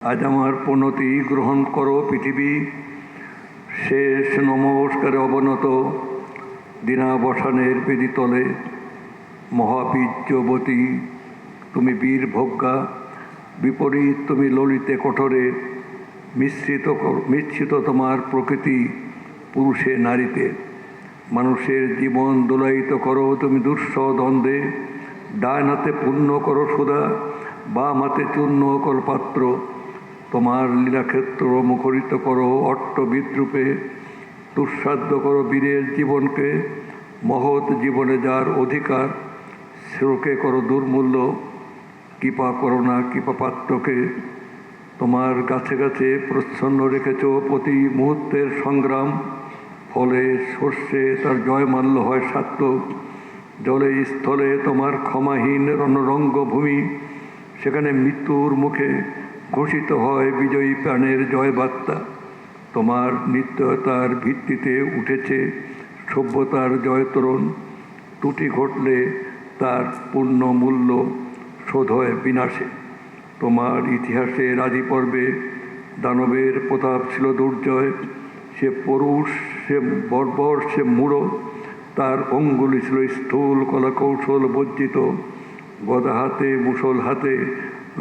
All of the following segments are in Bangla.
আজ আমার প্রণতি গ্রহণ করো পৃথিবী, শেষ নমস্কারে অবনত দীনাবসানের বেদিতলে। মহাবীর্যবতী তুমি বীরভোগ্যা, বিপরীত তুমি ললিতে কঠোরে। মিশ্রিত তোমার প্রকৃতি পুরুষে নারীতে। মানুষের জীবন দোলায়িত করো তুমি দুঃসহ দ্বন্দ্বে। ডান হাতে পূর্ণ করো সুধা, বাম হাতে চূর্ণ কল্পাত্র। তোমার লীলাক্ষেত্র মুখরিত করো অট্ট বিদ্রূপে। দুঃসাধ্য করো বীরের জীবনকে, মহৎ জীবনে যার অধিকার। শ্লোকে করো দুর্মূল্য, কৃপা করো না কৃপাপাত্রকে। তোমার গাছে গাছে প্রচ্ছন্ন রেখেছ প্রতি মুহূর্তের সংগ্রাম। ফলে শস্যে তার জয়মাল্য হয় সার্থক। জলে স্থলে তোমার ক্ষমাহীন রণরঙ্গভূমি। সেখানে মৃত্যুর মুখে ঘোষিত হয় বিজয়ী প্রাণের জয়বার্তা। তোমার নিত্যতার ভিত্তিতে উঠেছে সভ্যতার জয়তরণ। ত্রুটি ঘটলে তার পূর্ণ মূল্য শোধ হয় বিনাশে। তোমার ইতিহাসের আদি পর্বে দানবের প্রতাপ ছিল দুর্জয়। সে পরুষ, সে বর্বর, সে মূঢ়। তার অঙ্গুলি ছিল স্থূল কলাকৌশল বর্জিত। গদা হাতে মুসল হাতে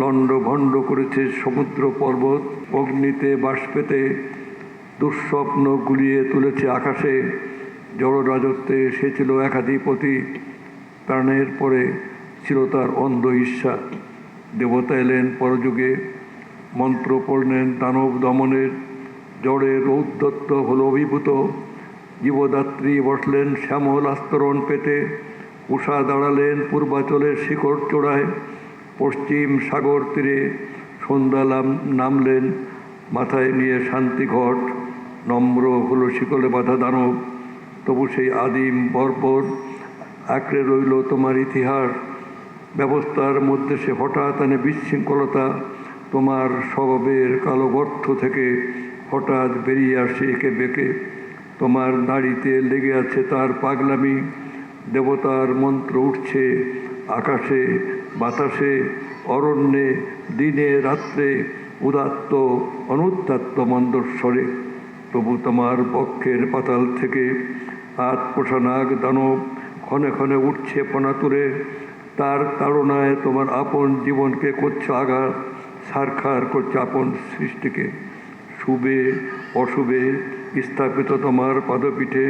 লণ্ডভণ্ড করেছে সমুদ্র পর্বত। অগ্নিতে বাষ্পেতে দুঃস্বপ্ন গুলিয়ে তুলেছে আকাশে। জড় রাজত্বে সে ছিল একাধিপতি। প্রাণের পরে ছিল তার অন্ধ ঈর্ষা। দেবতা এলেন পরযুগে, মন্ত্র পড়লেন দানব দমনের। জড়ের ঔদ্ধত্য হল অভিভূত। জীবদাত্রী বসলেন শ্যামল আস্তরণ পেতে। উষা দাঁড়ালেন পূর্বাচলের শিখর চূড়ায়। পশ্চিম সাগর তীরে সন্ধ্যা নামলেন, মাথায় নিয়ে শান্তিঘট। নম্র হলো শিকলে বাঁধা দানব, তবু সেই আদিম বর্বর আঁকড়ে রইল তোমার ইতিহাস ব্যবস্থার মধ্যে। সে হঠাৎ আনে বিশৃঙ্খলতা। তোমার স্বভাবের কালো গর্ত থেকে হঠাৎ বেরিয়ে আসে একে বেঁকে। তোমার নাড়িতে লেগে আছে তার পাগলামি। দেবতার মন্ত্র উঠছে আকাশে বাতাসে অরণ্যে, দিনে রাত্রে, উদাত্ত অনুদাত্ত মন্দস্বরে। তবু তোমার বক্ষের পাতাল থেকে আত্মসানাগ দানব ক্ষণে ক্ষণে উঠছে পনাতুরে। তার তাড়নায় তোমার আপন জীবনকে করছে আঘাত, ছারখার করছে আপন সৃষ্টিকে। শুভে অশুভে স্থাপিত তোমার পাদপীঠে,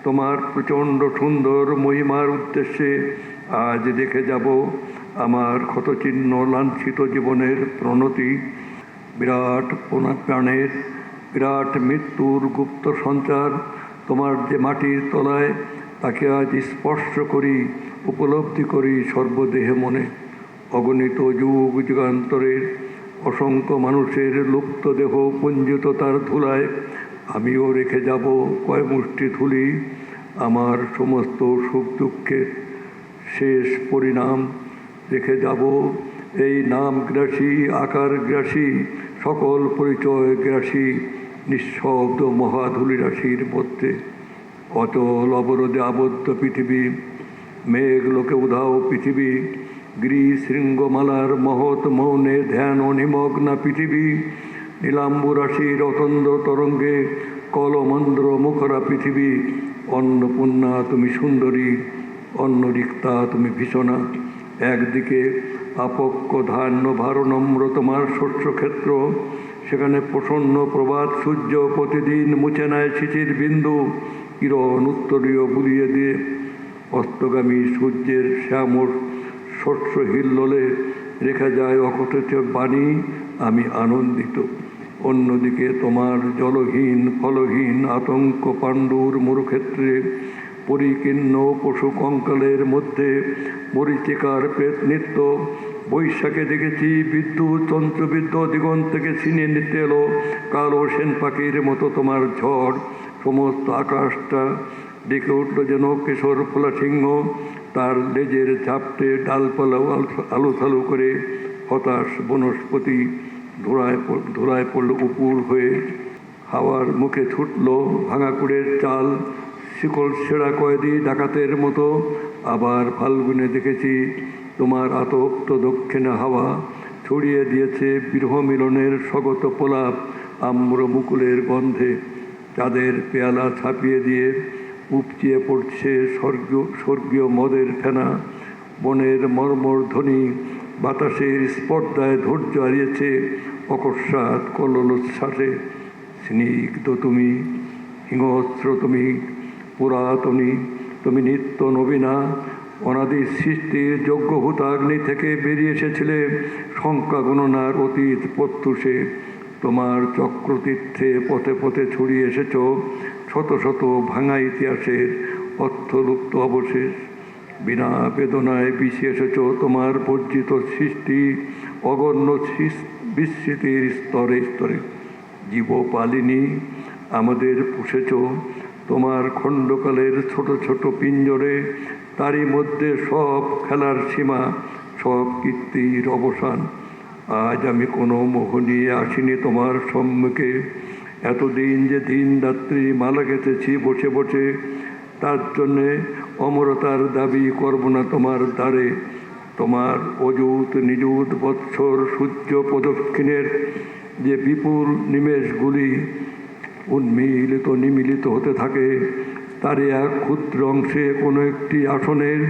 তোমার প্রচণ্ড সুন্দর মহিমার উদ্দেশ্যে আজ দেখে যাব আমার ক্ষতচিহ্ন লাঞ্ছিত জীবনের প্রণতি। বিরাট প্রাণের বিরাট মৃত্যুর গুপ্ত সঞ্চার তোমার যে মাটির তলায়, তাকে আজ স্পর্শ করি, উপলব্ধি করি সর্বদেহে মনে। অগণিত যুগ যুগান্তরের অসংখ্য মানুষের লুপ্ত দেহ পুঞ্জিত তার ধুলায় আমিও রেখে যাব কয় মুষ্টি ধুলি। আমার সমস্ত সুখ দুঃখের শেষ পরিণাম রেখে যাব এই নাম গ্রাসী, আকার গ্রাসী, সকল পরিচয় গ্রাসী নিঃশব্দ মহাধূলি রাশির মধ্যে। অচল অবরোধে আবদ্ধ পৃথিবী, মেঘ লোকে উধাও পৃথিবী। গিরি শৃঙ্গমালার মহৎ মৌনে ধ্যান ও নিমগ্না পৃথিবী। নীলাম্বু রাশির অতন্দ্র তরঙ্গে কলমন্দ্র মুখরা পৃথিবী। অন্নপূর্ণা তুমি সুন্দরী, অন্নরিক্তা তুমি ভীষণা। একদিকে আপক্ষ ধান্য ভারনম্র তোমার শস্যক্ষেত্র, সেখানে প্রসন্ন প্রভাত সূর্য প্রতিদিন মুছে নেয় শিশির বিন্দু। কিরণ উত্তরীয় বুলিয়ে দিয়ে অস্তগামী সূর্যের শ্যামর শস্য হিল্লোলে রেখা যায় অকথিত বাণী, আমি আনন্দিত। অন্যদিকে তোমার জলহীন ফলহীন আতঙ্ক পাণ্ডুর মরুক্ষেত্রে পরিকীর্ণ পশু কঙ্কালের মধ্যে মরীচিকার প্রেত নৃত্য। বৈশাখে দেখেছি বিদ্যুৎ চন্দ্রবিদ্য দিগন্ত থেকে ছিনিয়ে নিতে এলো কালো সেন পাখির মতো তোমার ঝড়। সমস্ত আকাশটা ডেকে উঠল যেন কেশর ফোলা সিংহ। তার লেজের ঝাপটে ডালপালা আলুথালু করে হতাশ বনস্পতি ধুলায় পড়ল উপুর হয়ে। হাওয়ার মুখে ছুটল ভাঙাকুড়ের চাল, শিকল ছেঁড়া কয়েদি ডাকাতের মতো। আবার ফাল্গুনে দেখেছি তোমার আতপ্ত দক্ষিণে হাওয়া ছড়িয়ে দিয়েছে বিরহ মিলনের স্বগত প্রলাপ আম্র মুকুলের গন্ধে। চাঁদের পেয়ালা ছাপিয়ে দিয়ে উপচিয়ে পড়ছে স্বর্গীয় মদের ফেনা। বনের মর্মর ধ্বনি বাতাসের স্পর্ধায় ধৈর্য হারিয়েছে অকস্মাৎ কল্লোচ্ছ্বাসে। স্নিগ্ধ তুমি, হিংস্র তুমি, পুরাতনী তুমি, নিত্য নবীনা। অনাদি সৃষ্টির যজ্ঞভূতাগ্নি থেকে বেরিয়ে এসেছিলে সংখ্যা গণনার অতীত প্রত্যুষে। তোমার চক্রতীর্থে পথে পথে ছড়িয়ে এসেছ শত শত ভাঙা ইতিহাসের অর্থলুপ্ত অবশেষ। বিনা বেদনায় বিছিয়ে এসেছ তোমার বর্জিত সৃষ্টি অগণ্য বিস্মৃতির স্তরে স্তরে। জীবপালিনী আমাদের পুষেছ তোমার খণ্ডকালের ছোট ছোট পিঞ্জরে। তারই মধ্যে সব খেলার সীমা, সব কীর্তির অবসান। আজ আমি কোনো মোহ নিয়ে আসিনি তোমার সম্মুখে। এতদিন যে দিন রাত্রি মালা গেঁথেছি বসে বসে, তার জন্যে অমরতার দাবি করব না তোমার দ্বারে। তোমার অযুত নিযুত বৎসর সূর্য প্রদক্ষিণের যে বিপুল নিমেষগুলি উন্মিলিত নিমিলিত হতে থাকে, তারই এক ক্ষুদ্র অংশে কোনো একটি আসনের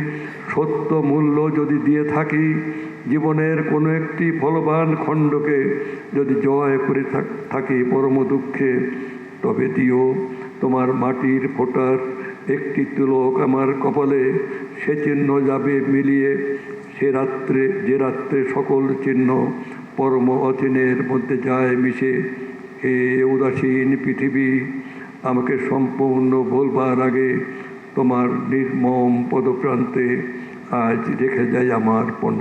সত্য মূল্য যদি দিয়ে থাকি, জীবনের কোনো একটি ফলবান খণ্ডকে যদি জয় করে থাকি পরম দুঃখে, তবে দিও তোমার মাটির ফোঁটার একটি তিলক আমার কপালে। সে চিহ্ন যাবে মিলিয়ে যে রাত্রে সকল চিহ্ন পরম অচিনের মধ্যে যায় মিশে। হে উদাসীন পৃথিবী, আমাকে সম্পূর্ণ ভুলবার আগে তোমার নির্মম পদপ্রান্তে আজ রেখে যায় আমার পণ্য।